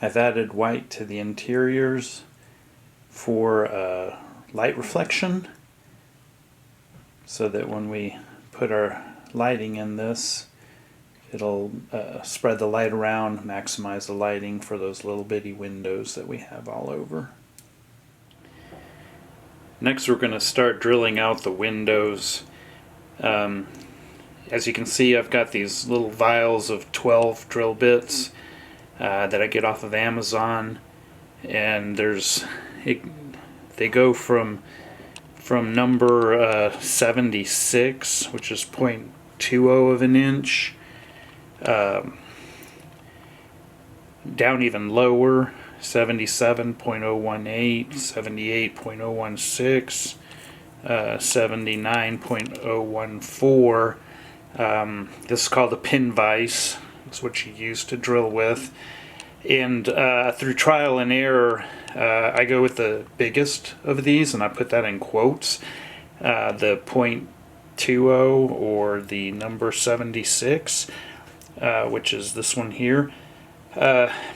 I've added white to the interiors for light reflection, so that when we put our lighting in this, it'll spread the light around, maximize the lighting for those little bitty windows that we have all over. Next, we're going to start drilling out the windows. As you can see, I've got these little vials of 12 drill bits that I get off of Amazon, and they go from number 76, which is 0.20 of an inch, down even lower, 77.018, 78.016, 79.014. This is called a pin vise. It's what you use to drill with. And through trial and error, I go with the biggest of these, and I put that in quotes. The 0.20 or the number 76, which is this one here,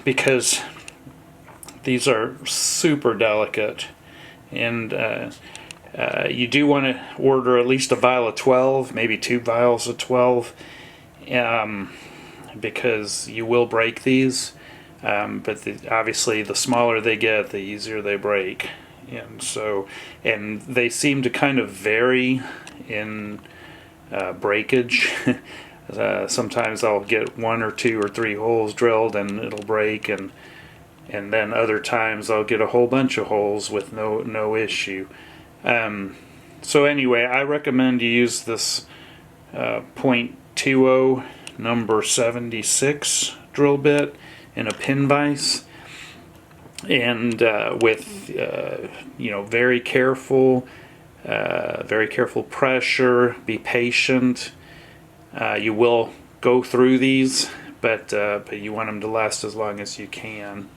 because these are super delicate, and you do want to order at least a vial of 12, maybe 2 vials of 12, because you will break these. But obviously the smaller they get, the easier they break. And they seem to kind of vary in breakage. Sometimes I'll get 1 or 2 or 3 holes drilled and it'll break, and then other times I'll get a whole bunch of holes with no issue. So anyway, I recommend you use this 0.20 number 76 drill bit in a pin vise, and with very careful pressure. Be patient. You will go through these, but you want them to last as long as you can.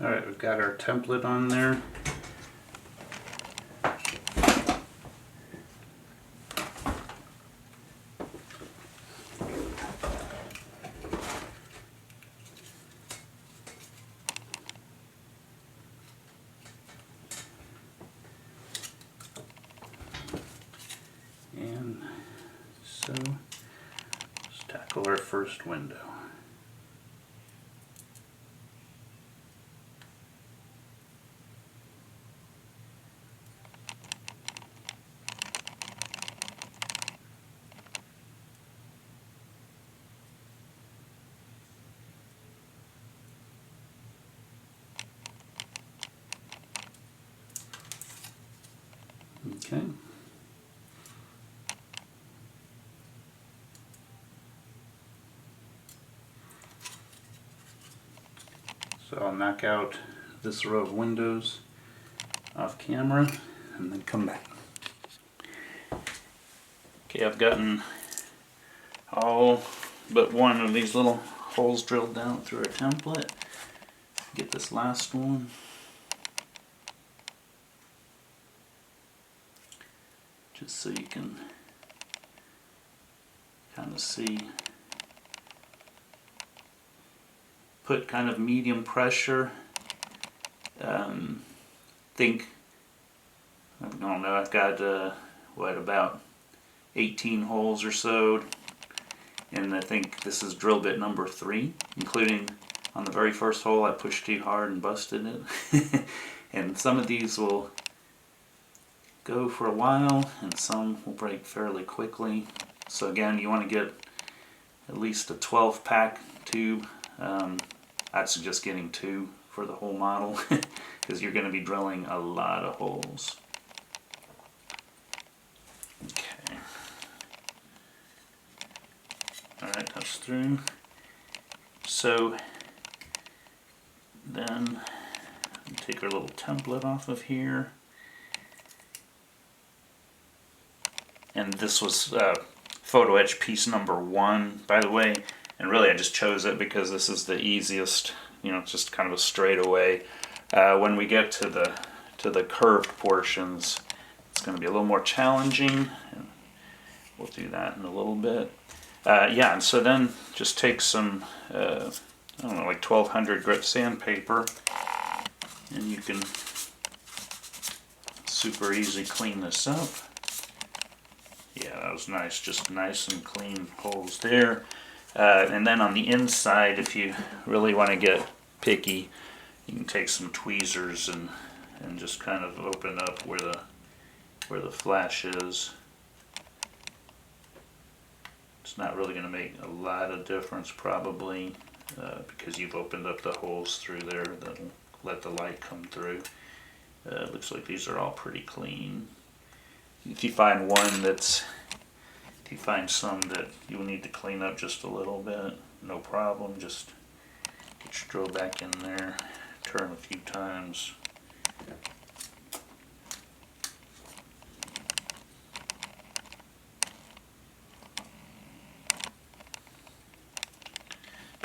Alright, we've got our template on there. And so let's tackle our first window. Okay. So I'll knock out this row of windows off camera and then come back. Okay, I've gotten all but one of these little holes drilled down through our template. Get this last one. Just so you can kind of see. Put kind of medium pressure. Think, I don't know, I've got what, about 18 holes or so, and I think this is drill bit number 3, including on the very first hole I pushed too hard and busted it. And some of these will go for a while and some will break fairly quickly. So again, you want to get at least a 12 pack tube. I'd suggest getting 2 for the whole model because you're going to be drilling a lot of holes. Okay. Alright, that's through. So then take our little template off of here. And this was photo etch piece number 1, by the way. And really I just chose it because this is the easiest, you know, it's just kind of a straightaway. When we get to the curved portions, it's going to be a little more challenging. And we'll do that in a little bit. Yeah, and so then just take some, I don't know, like 1200 grit sandpaper, and you can super easy clean this up. Yeah, that was nice, just nice and clean holes there. And then on the inside, if you really want to get picky, you can take some tweezers and just kind of open up where the flash is. It's not really going to make a lot of difference probably because you've opened up the holes through there that'll let the light come through. Looks like these are all pretty clean. If you find if you find some that you'll need to clean up just a little bit, no problem. Just get your drill back in there, turn a few times.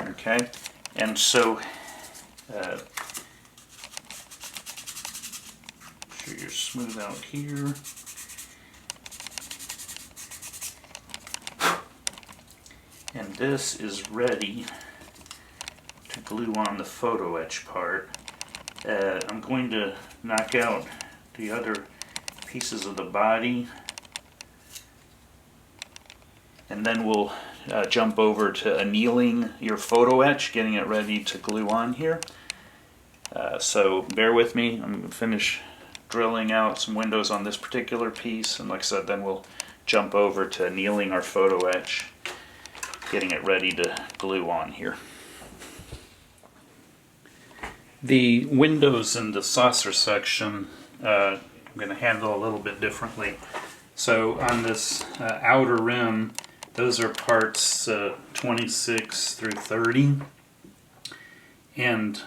Okay, and so sure you're smooth out here. And this is ready to glue on the photo etch part. I'm going to knock out the other pieces of the body, and then we'll jump over to annealing your photo etch, getting it ready to glue on here. So bear with me, I'm going to finish drilling out some windows on this particular piece, and like I said, then we'll jump over to annealing our photo etch, getting it ready to glue on here. The windows in the saucer section I'm going to handle a little bit differently. So on this outer rim, those are parts 26 through 30. And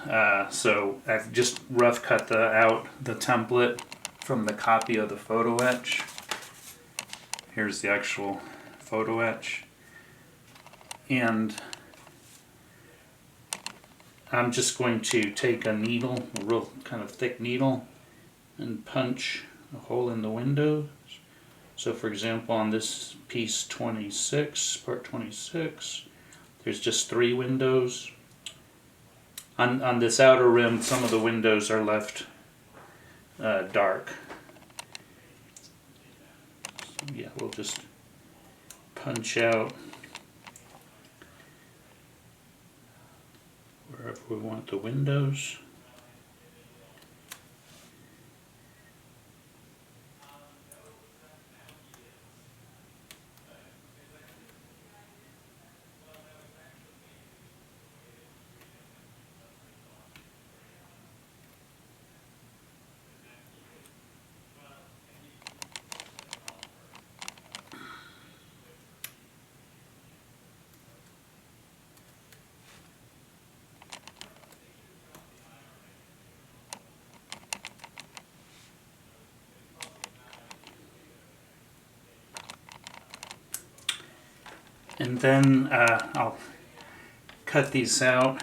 so I've just rough cut out the template from the copy of the photo etch. Here's the actual photo etch. And I'm just going to take a needle, a real kind of thick needle, and punch a hole in the window. So for example, on this piece 26, part 26, there's just 3 windows. On this outer rim, some of the windows are left dark. So yeah, we'll just punch out wherever we want the windows. And then I'll cut these out,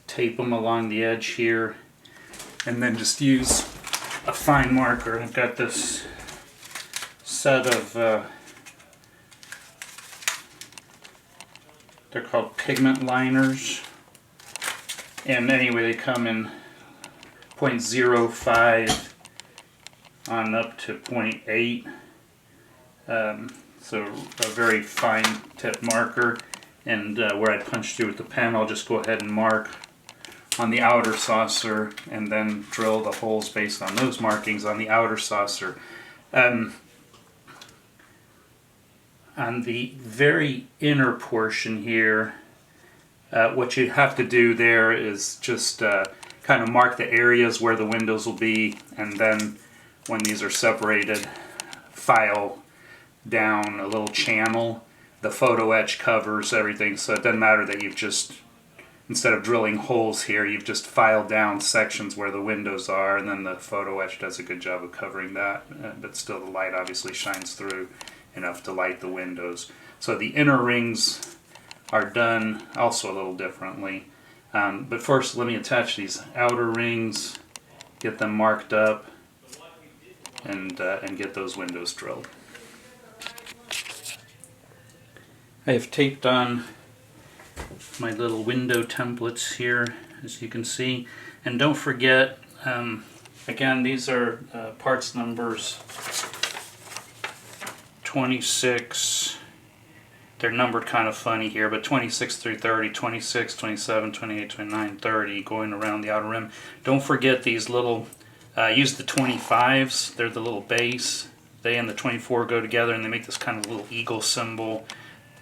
tape them along the edge here, and then just use a fine marker. I've got this set of, they're called pigment liners. And anyway, they come in 0.05 on up to 0.8. So a very fine tip marker, and where I punch through with the pen, I'll just go ahead and mark on the outer saucer and then drill the holes based on those markings on the outer saucer. On the very inner portion here, what you have to do there is just kind of mark the areas where the windows will be, and then when these are separated, file down a little channel. The photo etch covers everything, so it doesn't matter that you've just, instead of drilling holes here, you've just filed down sections where the windows are, and then the photo etch does a good job of covering that, but still the light obviously shines through enough to light the windows. So the inner rings are done also a little differently. But first let me attach these outer rings, get them marked up, and get those windows drilled. I have taped on my little window templates here, as you can see. And don't forget, again, these are parts numbers 26. They're numbered kind of funny here, but 26 through 30, 26, 27, 28, 29, 30, going around the outer rim. Don't forget these little, use the 25s. They're the little base. They and the 24 go together, and they make this kind of little eagle symbol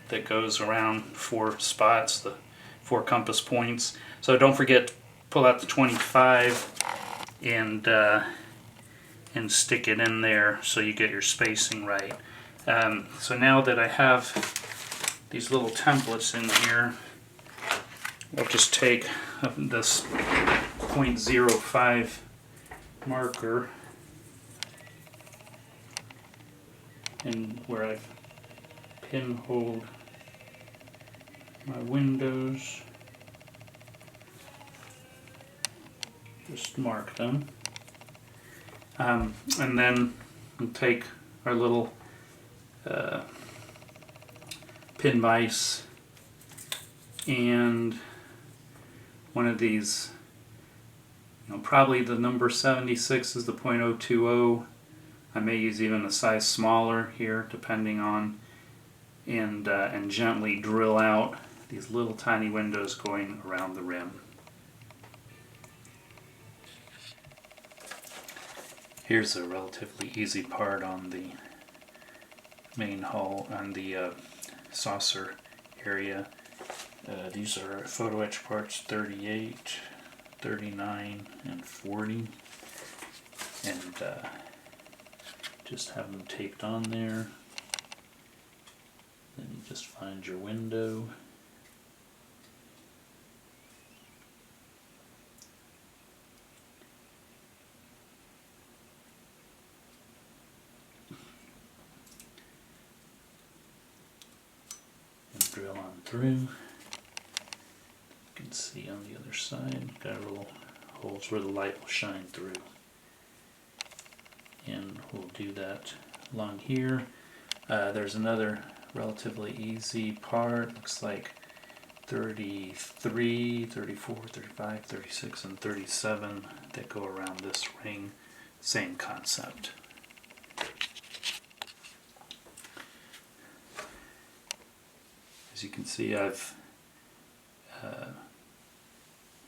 that goes around 4 spots, the 4 compass points. So don't forget, pull out the 25 and stick it in there so you get your spacing right. So now that I have these little templates in here, I'll just take this 0.05 marker, and where I've pinholed my windows, just mark them, and then we'll take our little pin vise and one of these, probably the number 76 is the 0.020. I may use even a size smaller here, depending on, and gently drill out these little tiny windows going around the rim. Here's a relatively easy part on the main hull, on the saucer area. These are photo etch parts 38, 39, and 40, and just have them taped on there. Then you just find your window. And drill on through. You can can see on the other side, got little holes where the light will shine through. And we'll do that along here. There's another relatively easy part, looks like 33, 34, 35, 36, and 37 that go around this ring. Same concept. As you can see, I've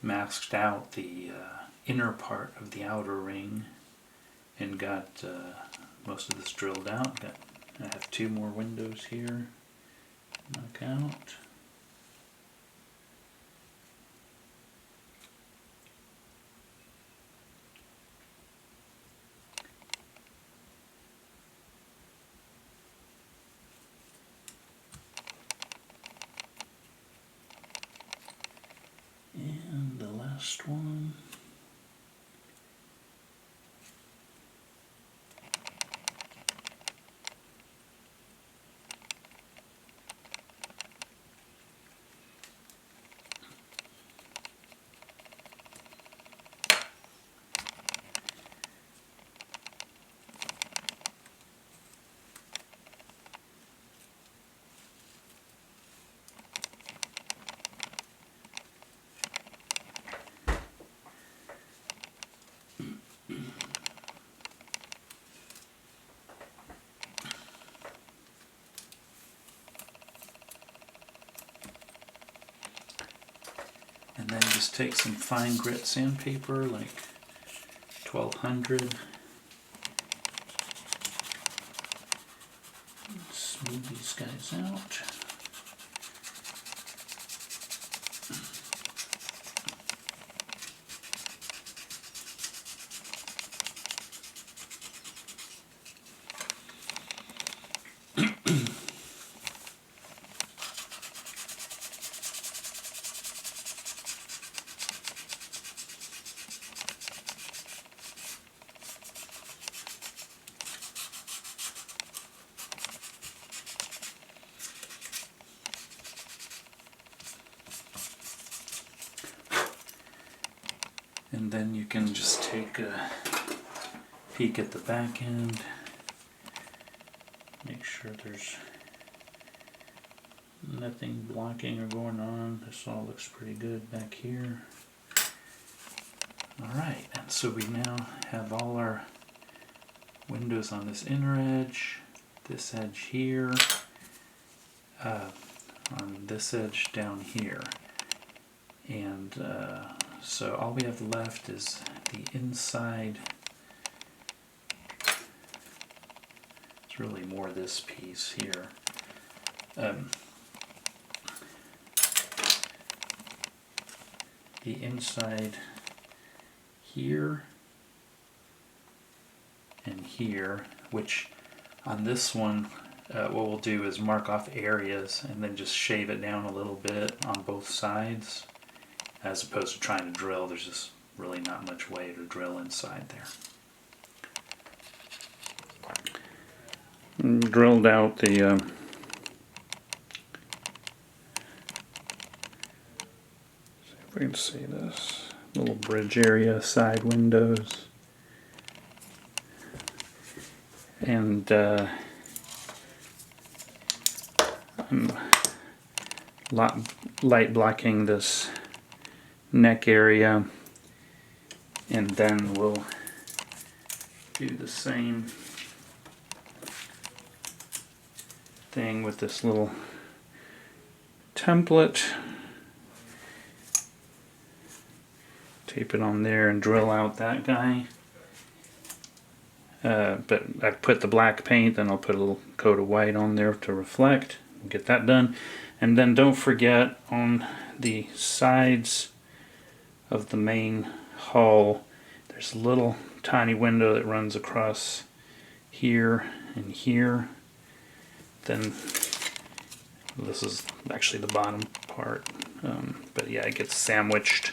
masked out the inner part of the outer ring and got most of this drilled out. I have 2 more windows here. Knock out. And the last one. And then just take some fine grit sandpaper, like 1200. Smooth these guys out. And then you can just take a peek at the back end, make sure there's nothing blocking or going on. This all looks pretty good back here. Alright, and so we now have all our windows on this inner edge, this edge here, on this edge down here. And so all we have left is the inside. It's really more this piece here. The inside here and here, which on this one what we'll do is mark off areas and then just shave it down a little bit on both sides, as opposed to trying to drill. There's just really not much way to drill inside there. Drilled out the see if we can see this little bridge area, side windows, and I'm light blocking this neck area, and then we'll do the same thing with this little template. Tape it on there and drill out that guy. But I've put the black paint, then I'll put a little coat of white on there to reflect. Get that done. And then don't forget, on the sides of the main hull, there's a little tiny window that runs across here and here. Then this is actually the bottom part, but yeah, it gets sandwiched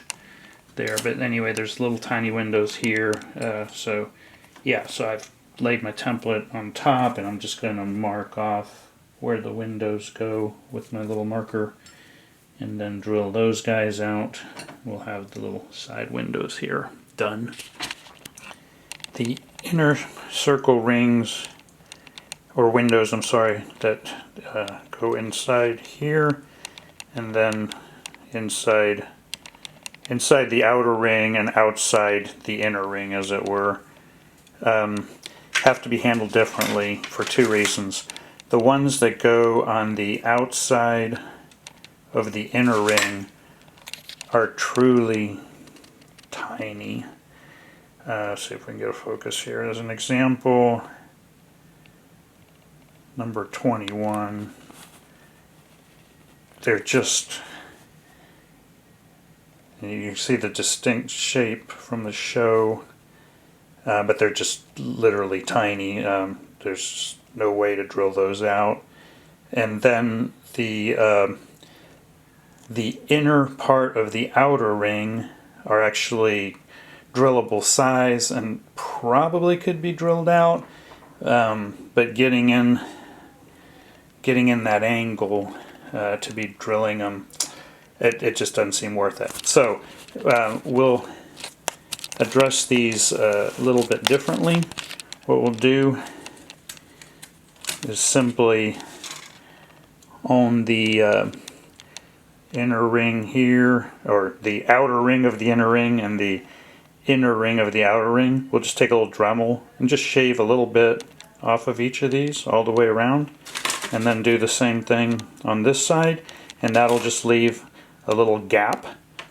there. But anyway, there's little tiny windows here. So yeah, so I've laid my template on top, and I'm just going to mark off where the windows go with my little marker and then drill those guys out. We'll have the little side windows here done. The inner circle rings, or windows, I'm sorry, that go inside here, and then inside the outer ring and outside the inner ring, as it were, have to be handled differently for two reasons. The ones that go on the outside of the inner ring are truly tiny. See if we can get a focus here. As an example, number 21. They're just, you can see the distinct shape from the show, but they're just literally tiny. There's no way to drill those out. And then the inner part of the outer ring are actually drillable size and probably could be drilled out, but getting in that angle to be drilling them, it just doesn't seem worth it. So we'll address these a little bit differently. What we'll do is simply on the inner ring here, or the outer ring of the inner ring and the inner ring of the outer ring, we'll just take a little Dremel and just shave a little bit off of each of these all the way around, and then do the same thing on this side, and that'll just leave a little gap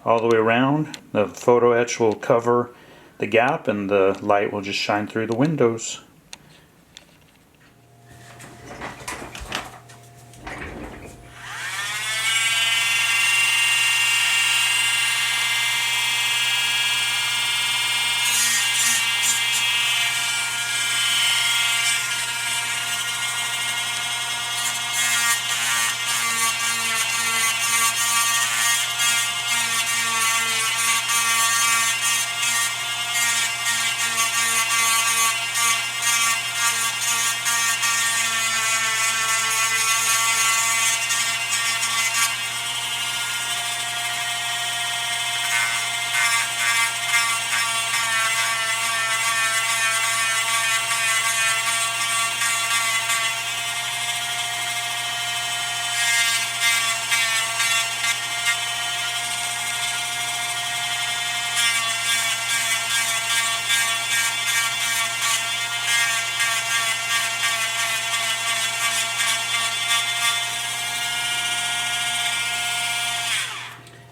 all the way around. The photo etch will cover the gap and the light will just shine through the windows.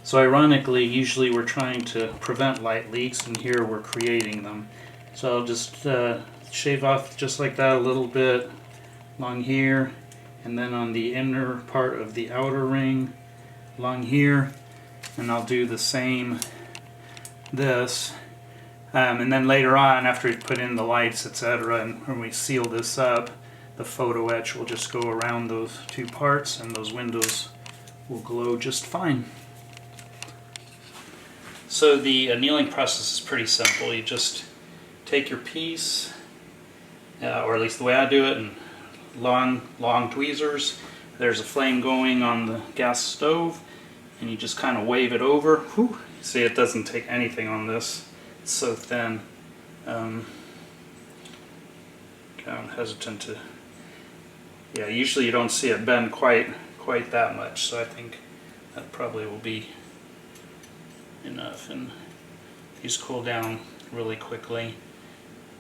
So ironically, usually we're trying to prevent light leaks, and here we're creating them. So I'll just shave off just like that a little bit along here, and then on the inner part of the outer ring along here, and I'll do the same this. And then later on, after we put in the lights, etc., and when we seal this up, the photo etch will just go around those two parts, and those windows will glow just fine. So the annealing process is pretty simple. You just take your piece, or at least the way I do it, and long tweezers. There's a flame going on the gas stove, and you just kind of wave it over. Whew. See, it doesn't take anything on this. It's so thin. I'm hesitant to. Yeah, usually you don't see it bend quite that much. So I think that probably will be enough, and these cool down really quickly.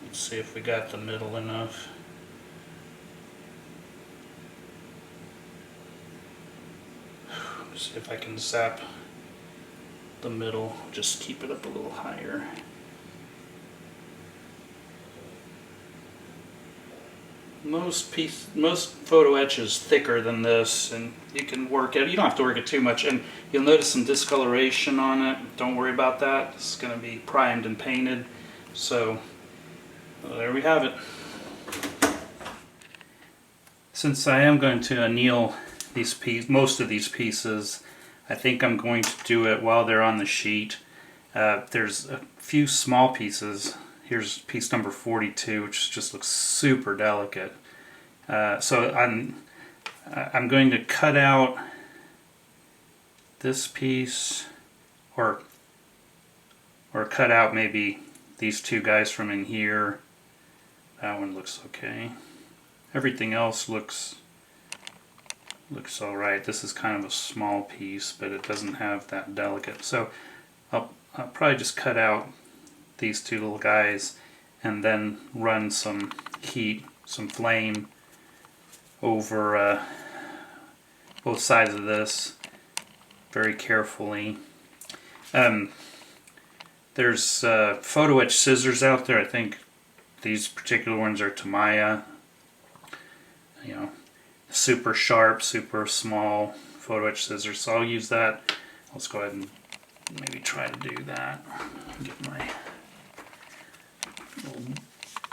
Let's see if we got the middle enough. See if I can zap the middle, just keep it up a little higher. Most photo etch is thicker than this, and you can work it. You don't have to work it too much, and you'll notice some discoloration on it. Don't worry about that. It's going to be primed and painted. So well, there we have it. Since I am going to anneal most of these pieces, I think I'm going to do it while they're on the sheet. There's a few small pieces. Here's piece number 42, which just looks super delicate. So I'm going to cut out this piece, or cut out maybe these two guys from in here. That one looks okay. Everything else looks alright. This is kind of a small piece, but it doesn't have that delicate. So I'll probably just cut out these two little guys and then run some heat, some flame over both sides of this very carefully. There's photo etch scissors out there. I think these particular ones are Tamiya. You know, super sharp, super small photo etch scissors. So I'll use that. Let's go ahead and maybe try to do that. Get my little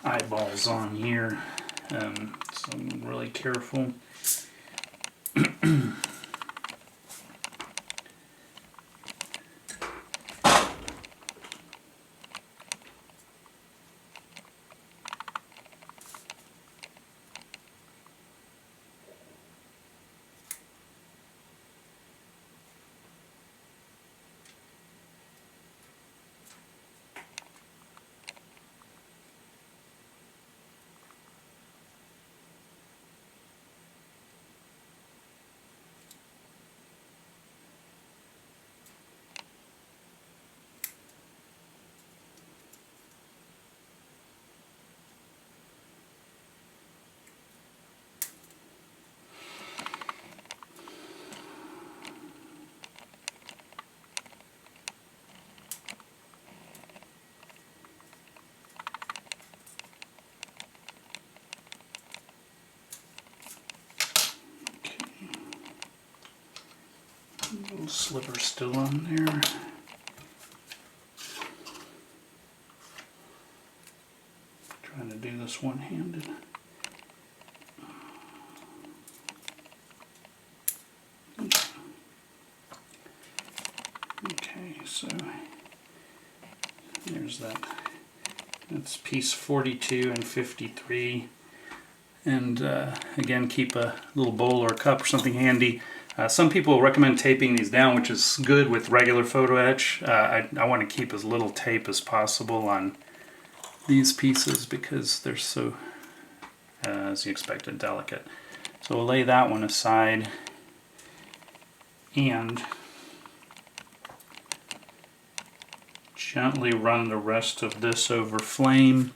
eyeballs on here. So I'm really careful. Little sliver still on there. Trying to do this one-handed. Okay, so there's that. That's piece 42 and 53. And again, keep a little bowl or a cup or something handy. Some people recommend taping these down, which is good with regular photo etch. I want to keep as little tape as possible on these pieces because they're so, as you expected, delicate. So we'll lay that one aside and gently run the rest of this over flame.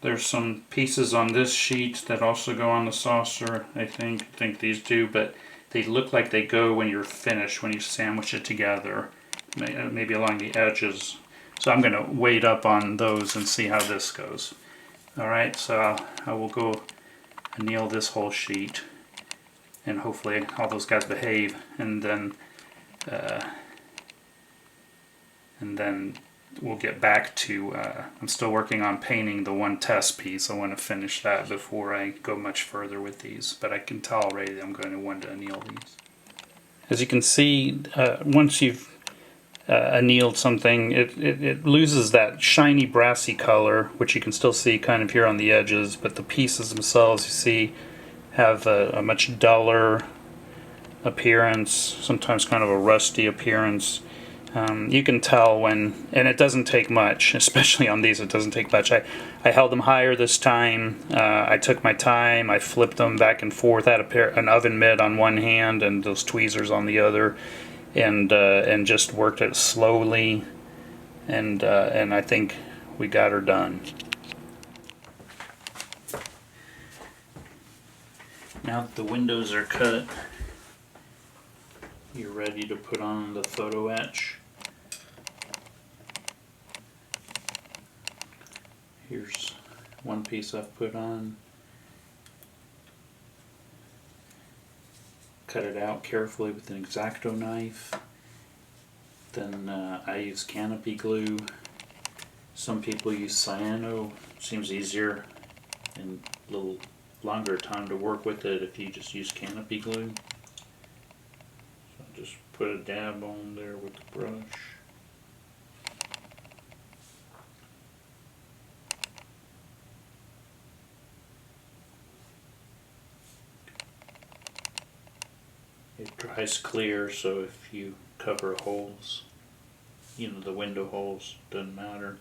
There's some pieces on this sheet that also go on the saucer, I think these do, but they look like they go when you're finished, when you sandwich it together, maybe along the edges. So I'm going to wait up on those and see how this goes. Alright, so I will go anneal this whole sheet, and hopefully all those guys behave, and then we'll get back to, I'm still working on painting the one test piece. I want to finish that before I go much further with these, but I can tell already that I'm going to want to anneal these. As you can see, once you've annealed something, it loses that shiny brassy color, which you can still see kind of here on the edges, but the pieces themselves, you see, have a much duller appearance, sometimes kind of a rusty appearance. You can tell when, and it doesn't take much, especially on these, it doesn't take much. I held them higher this time. I took my time. I flipped them back and forth. I had an oven mitt on one hand and those tweezers on the other, and just worked it slowly, and I think we got her done. Now that the windows are cut, you're ready to put on the photo etch. Here's one piece I've put on. Cut it out carefully with an X-Acto knife. Then I use canopy glue. Some people use cyano. Seems easier and a little longer time to work with it if you just use canopy glue. So just put a dab on there with the brush. dries clear, so if you cover holes, you know, the window holes, doesn't matter.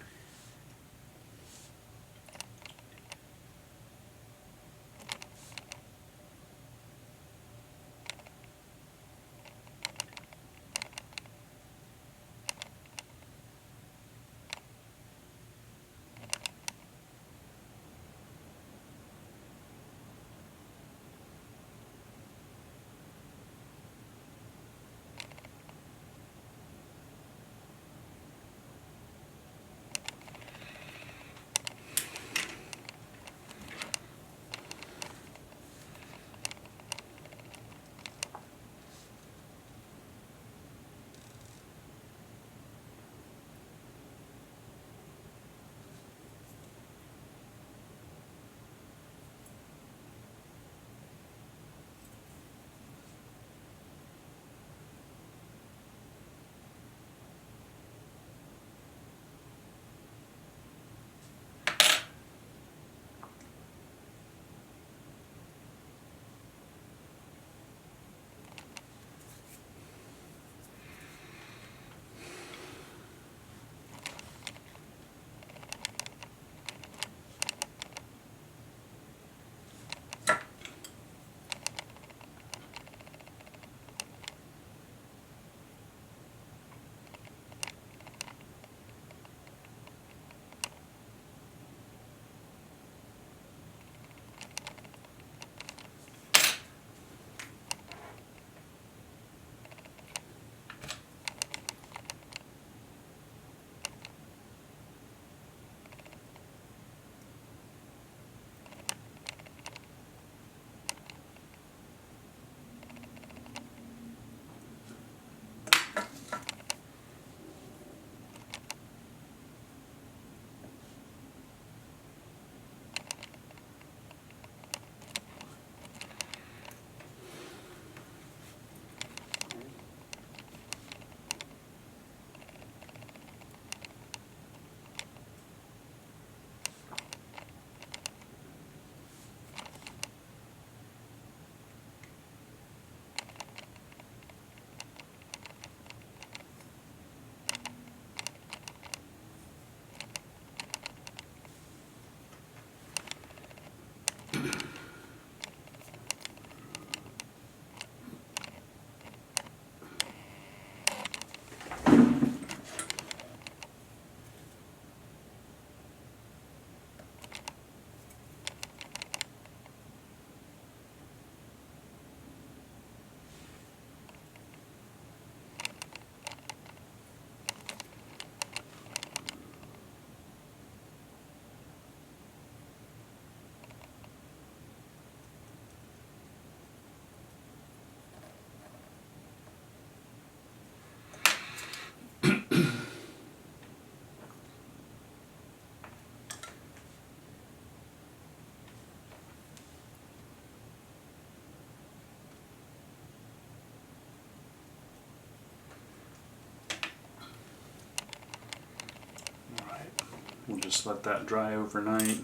We'll just let that dry overnight.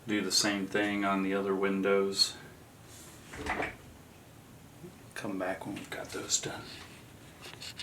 Do the same thing on the other windows. Come back when we've got those done.